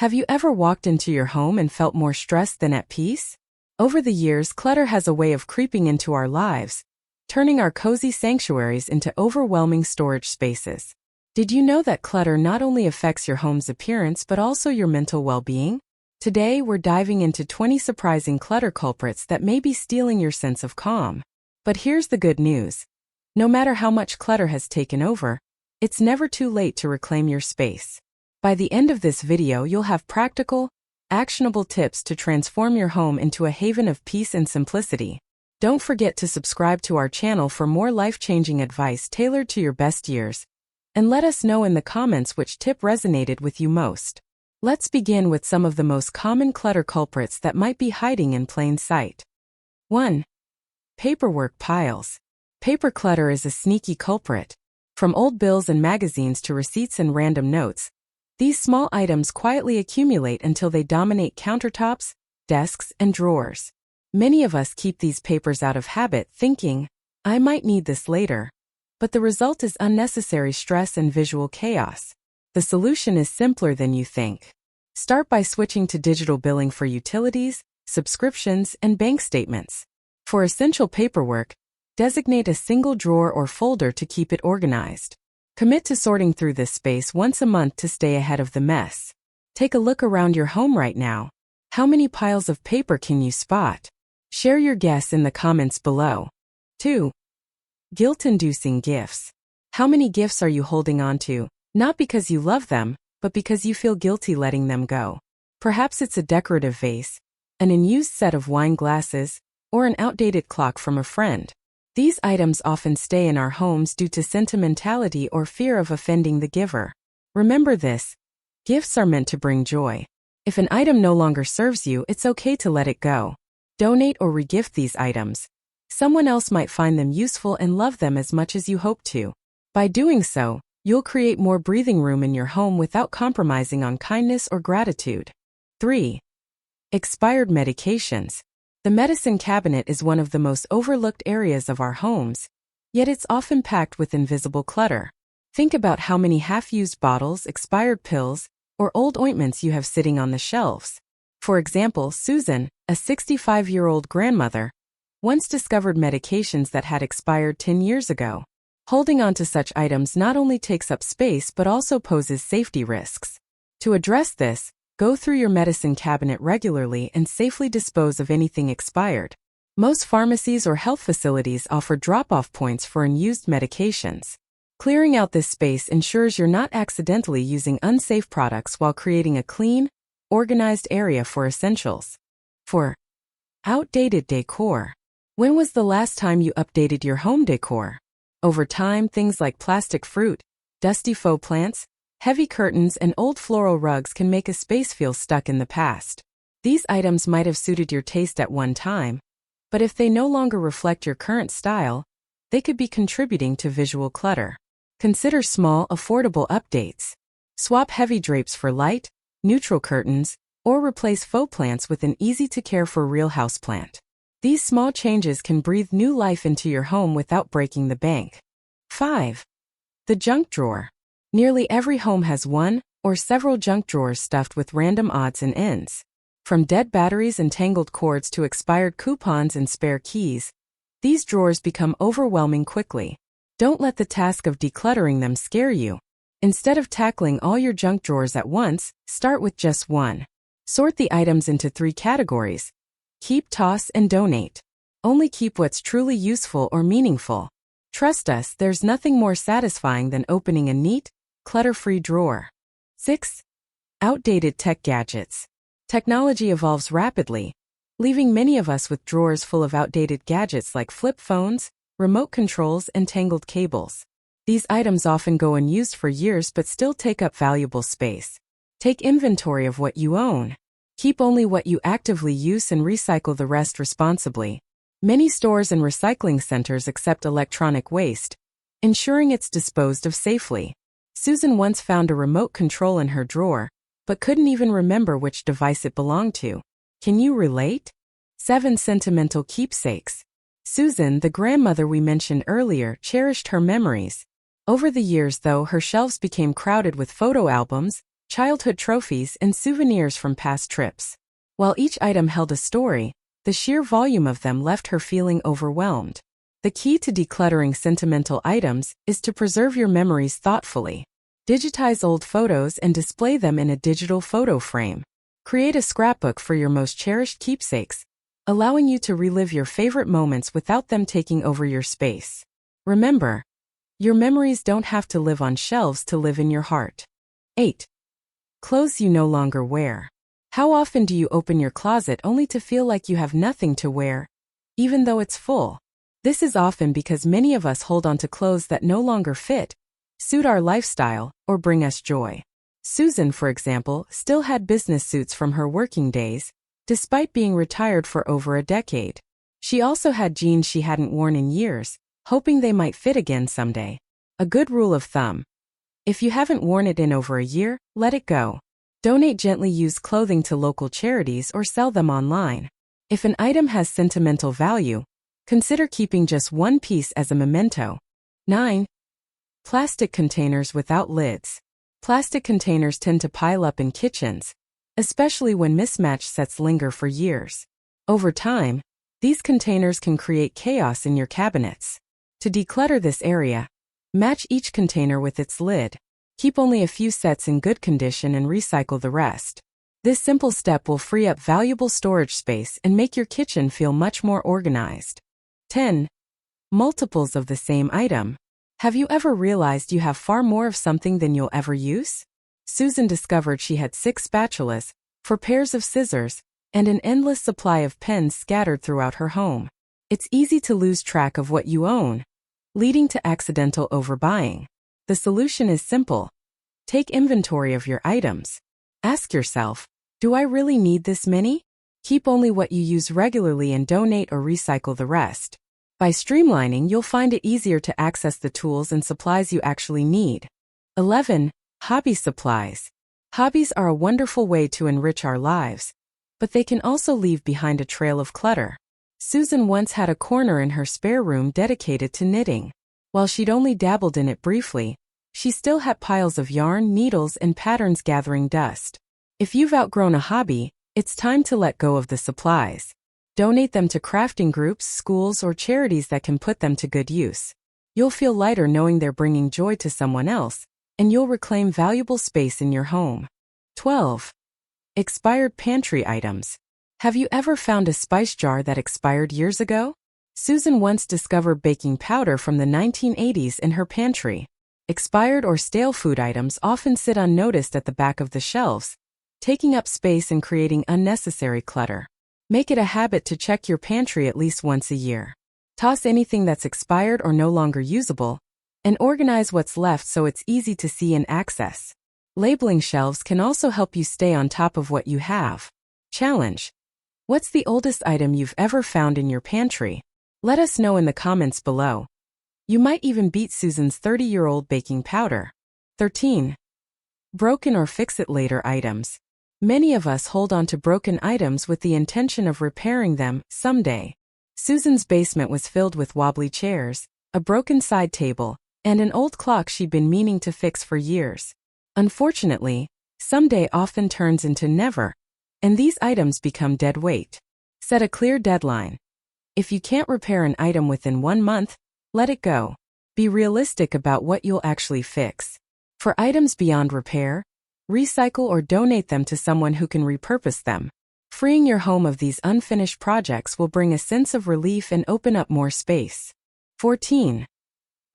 Have you ever walked into your home and felt more stressed than at peace? Over the years, clutter has a way of creeping into our lives, turning our cozy sanctuaries into overwhelming storage spaces. Did you know that clutter not only affects your home's appearance but also your mental well-being? Today, we're diving into 20 surprising clutter culprits that may be stealing your sense of calm. But here's the good news. No matter how much clutter has taken over, it's never too late to reclaim your space. By the end of this video, you'll have practical, actionable tips to transform your home into a haven of peace and simplicity. Don't forget to subscribe to our channel for more life-changing advice tailored to your best years. And let us know in the comments which tip resonated with you most. Let's begin with some of the most common clutter culprits that might be hiding in plain sight. 1. Paperwork piles. Paper clutter is a sneaky culprit. From old bills and magazines to receipts and random notes, these small items quietly accumulate until they dominate countertops, desks, and drawers. Many of us keep these papers out of habit, thinking, "I might need this later." But the result is unnecessary stress and visual chaos. The solution is simpler than you think. Start by switching to digital billing for utilities, subscriptions, and bank statements. For essential paperwork, designate a single drawer or folder to keep it organized. Commit to sorting through this space once a month to stay ahead of the mess. Take a look around your home right now. How many piles of paper can you spot? Share your guess in the comments below. 2. Guilt-inducing gifts. How many gifts are you holding on to, not because you love them, but because you feel guilty letting them go? Perhaps it's a decorative vase, an unused set of wine glasses, or an outdated clock from a friend. These items often stay in our homes due to sentimentality or fear of offending the giver. Remember this: gifts are meant to bring joy. If an item no longer serves you, it's okay to let it go. Donate or regift these items. Someone else might find them useful and love them as much as you hope to. By doing so, you'll create more breathing room in your home without compromising on kindness or gratitude. 3. Expired medications. The medicine cabinet is one of the most overlooked areas of our homes, yet it's often packed with invisible clutter. Think about how many half-used bottles, expired pills, or old ointments you have sitting on the shelves. For example, Susan, a 65-year-old grandmother, once discovered medications that had expired 10 years ago. Holding on to such items not only takes up space but also poses safety risks. To address this, go through your medicine cabinet regularly and safely dispose of anything expired. Most pharmacies or health facilities offer drop-off points for unused medications. Clearing out this space ensures you're not accidentally using unsafe products while creating a clean, organized area for essentials. 4. Outdated decor. When was the last time you updated your home decor? Over time, things like plastic fruit, dusty faux plants, heavy curtains, and old floral rugs can make a space feel stuck in the past. These items might have suited your taste at one time, but if they no longer reflect your current style, they could be contributing to visual clutter. Consider small, affordable updates. Swap heavy drapes for light, neutral curtains, or replace faux plants with an easy-to-care-for real houseplant. These small changes can breathe new life into your home without breaking the bank. 5. The junk drawer. Nearly every home has one or several junk drawers stuffed with random odds and ends. From dead batteries and tangled cords to expired coupons and spare keys, these drawers become overwhelming quickly. Don't let the task of decluttering them scare you. Instead of tackling all your junk drawers at once, start with just one. Sort the items into 3 categories: keep, toss, and donate. Only keep what's truly useful or meaningful. Trust us, there's nothing more satisfying than opening a neat, clutter-free drawer. 6. Outdated tech gadgets. Technology evolves rapidly, leaving many of us with drawers full of outdated gadgets like flip phones, remote controls, and tangled cables. These items often go unused for years but still take up valuable space. Take inventory of what you own. Keep only what you actively use and recycle the rest responsibly. Many stores and recycling centers accept electronic waste, ensuring it's disposed of safely. Susan once found a remote control in her drawer, but couldn't even remember which device it belonged to. Can you relate? 7. Sentimental keepsakes. Susan, the grandmother we mentioned earlier, cherished her memories. Over the years, though, her shelves became crowded with photo albums, childhood trophies, and souvenirs from past trips. While each item held a story, the sheer volume of them left her feeling overwhelmed. The key to decluttering sentimental items is to preserve your memories thoughtfully. Digitize old photos and display them in a digital photo frame. Create a scrapbook for your most cherished keepsakes, allowing you to relive your favorite moments without them taking over your space. Remember, your memories don't have to live on shelves to live in your heart. 8. Clothes you no longer wear. How often do you open your closet only to feel like you have nothing to wear, even though it's full? This is often because many of us hold on to clothes that no longer fit, suit our lifestyle, or bring us joy. Susan, for example, still had business suits from her working days, despite being retired for over a decade. She also had jeans she hadn't worn in years, hoping they might fit again someday. A good rule of thumb: if you haven't worn it in over a year, let it go. Donate gently used clothing to local charities or sell them online. If an item has sentimental value, consider keeping just one piece as a memento. 9. Plastic containers without lids. Plastic containers tend to pile up in kitchens, especially when mismatched sets linger for years. Over time, these containers can create chaos in your cabinets. To declutter this area, match each container with its lid. Keep only a few sets in good condition and recycle the rest. This simple step will free up valuable storage space and make your kitchen feel much more organized. 10. Multiples of the same item. Have you ever realized you have far more of something than you'll ever use? Susan discovered she had 6 spatulas, 4 pairs of scissors, and an endless supply of pens scattered throughout her home. It's easy to lose track of what you own, leading to accidental overbuying. The solution is simple. Take inventory of your items. Ask yourself, do I really need this many? Keep only what you use regularly and donate or recycle the rest. By streamlining, you'll find it easier to access the tools and supplies you actually need. 11. Hobby supplies. Hobbies are a wonderful way to enrich our lives, but they can also leave behind a trail of clutter. Susan once had a corner in her spare room dedicated to knitting. While she'd only dabbled in it briefly, she still had piles of yarn, needles, and patterns gathering dust. If you've outgrown a hobby, it's time to let go of the supplies. Donate them to crafting groups, schools, or charities that can put them to good use. You'll feel lighter knowing they're bringing joy to someone else, and you'll reclaim valuable space in your home. 12. Expired pantry items. Have you ever found a spice jar that expired years ago? Susan once discovered baking powder from the 1980s in her pantry. Expired or stale food items often sit unnoticed at the back of the shelves, taking up space and creating unnecessary clutter. Make it a habit to check your pantry at least once a year. Toss anything that's expired or no longer usable, and organize what's left so it's easy to see and access. Labeling shelves can also help you stay on top of what you have. Challenge: what's the oldest item you've ever found in your pantry? Let us know in the comments below. You might even beat Susan's 30-year-old baking powder. 13. Broken or fix-it-later items. Many of us hold on to broken items with the intention of repairing them someday. Susan's basement was filled with wobbly chairs, a broken side table, and an old clock she'd been meaning to fix for years. Unfortunately, someday often turns into never, and these items become dead weight. Set a clear deadline. If you can't repair an item within 1 month, let it go. Be realistic about what you'll actually fix. For items beyond repair, recycle or donate them to someone who can repurpose them. Freeing your home of these unfinished projects will bring a sense of relief and open up more space. 14.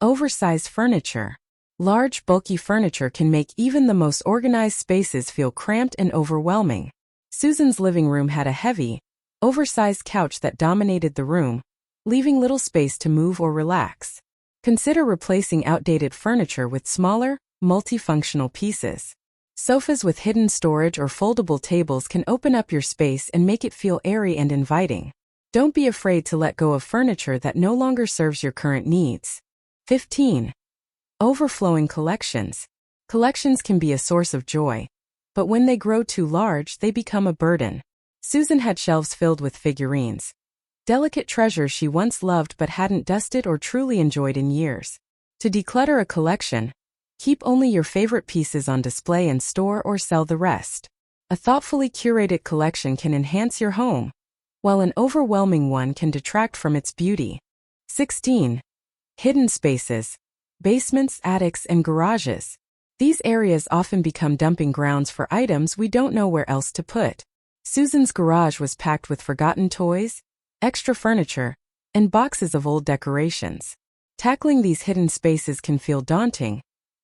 Oversized furniture. Large, bulky furniture can make even the most organized spaces feel cramped and overwhelming. Susan's living room had a heavy, oversized couch that dominated the room, leaving little space to move or relax. Consider replacing outdated furniture with smaller, multifunctional pieces. Sofas with hidden storage or foldable tables can open up your space and make it feel airy and inviting. Don't be afraid to let go of furniture that no longer serves your current needs. 15. Overflowing collections. Collections can be a source of joy, but when they grow too large, they become a burden. Susan had shelves filled with figurines, delicate treasures she once loved but hadn't dusted or truly enjoyed in years. To declutter a collection, Keep only your favorite pieces on display and store or sell the rest. A thoughtfully curated collection can enhance your home, while an overwhelming one can detract from its beauty. 16. Hidden spaces. Basements, attics, and garages. These areas often become dumping grounds for items we don't know where else to put. Susan's garage was packed with forgotten toys, extra furniture, and boxes of old decorations. Tackling these hidden spaces can feel daunting,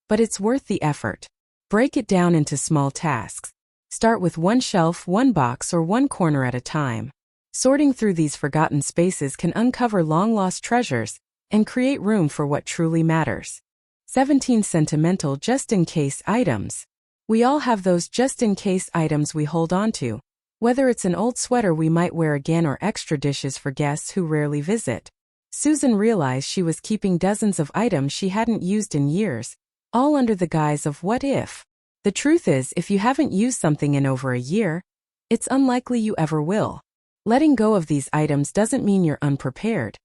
but it's worth the effort. Break it down into small tasks. Start with one shelf, one box, or one corner at a time. Sorting through these forgotten spaces can uncover long-lost treasures and create room for what truly matters. 17. Sentimental just-in-case items. We all have those just-in-case items we hold on to, whether it's an old sweater we might wear again or extra dishes for guests who rarely visit. Susan realized she was keeping dozens of items she hadn't used in years, all under the guise of what if. The truth is, if you haven't used something in over a year, it's unlikely you ever will. Letting go of these items doesn't mean you're unprepared.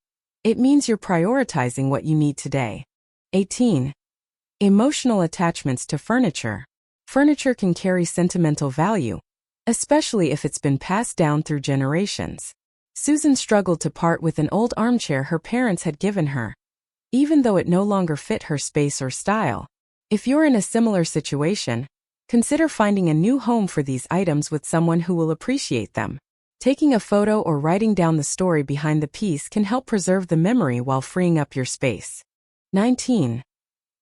It means you're prioritizing what you need today. 18. Emotional attachments to furniture. Furniture can carry sentimental value, especially if it's been passed down through generations. Susan struggled to part with an old armchair her parents had given her, even though it no longer fit her space or style. If you're in a similar situation, consider finding a new home for these items with someone who will appreciate them. Taking a photo or writing down the story behind the piece can help preserve the memory while freeing up your space. 19.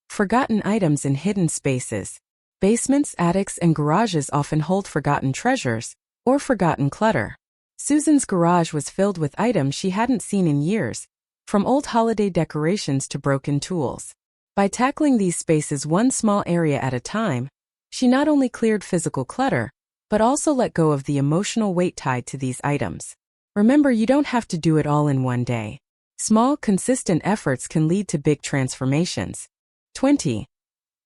Forgotten items in hidden spaces. Basements, attics, and garages often hold forgotten treasures, or forgotten clutter. Susan's garage was filled with items she hadn't seen in years, from old holiday decorations to broken tools. By tackling these spaces one small area at a time, she not only cleared physical clutter, but also let go of the emotional weight tied to these items. Remember, you don't have to do it all in one day. Small, consistent efforts can lead to big transformations. 20.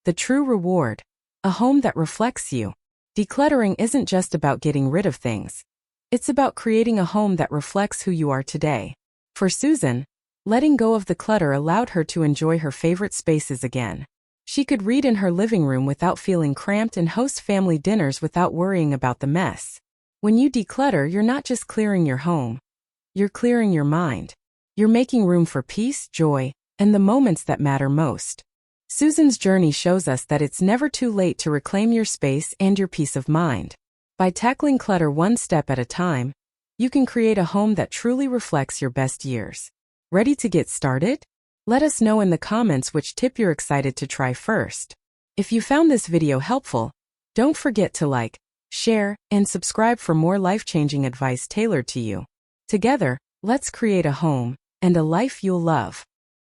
The true reward. A home that reflects you. Decluttering isn't just about getting rid of things. It's about creating a home that reflects who you are today. For Susan, letting go of the clutter allowed her to enjoy her favorite spaces again. She could read in her living room without feeling cramped and host family dinners without worrying about the mess. When you declutter, you're not just clearing your home. You're clearing your mind. You're making room for peace, joy, and the moments that matter most. Susan's journey shows us that it's never too late to reclaim your space and your peace of mind. By tackling clutter one step at a time, you can create a home that truly reflects your best years. Ready to get started? Let us know in the comments which tip you're excited to try first. If you found this video helpful, don't forget to like, share, and subscribe for more life-changing advice tailored to you. Together, let's create a home and a life you'll love.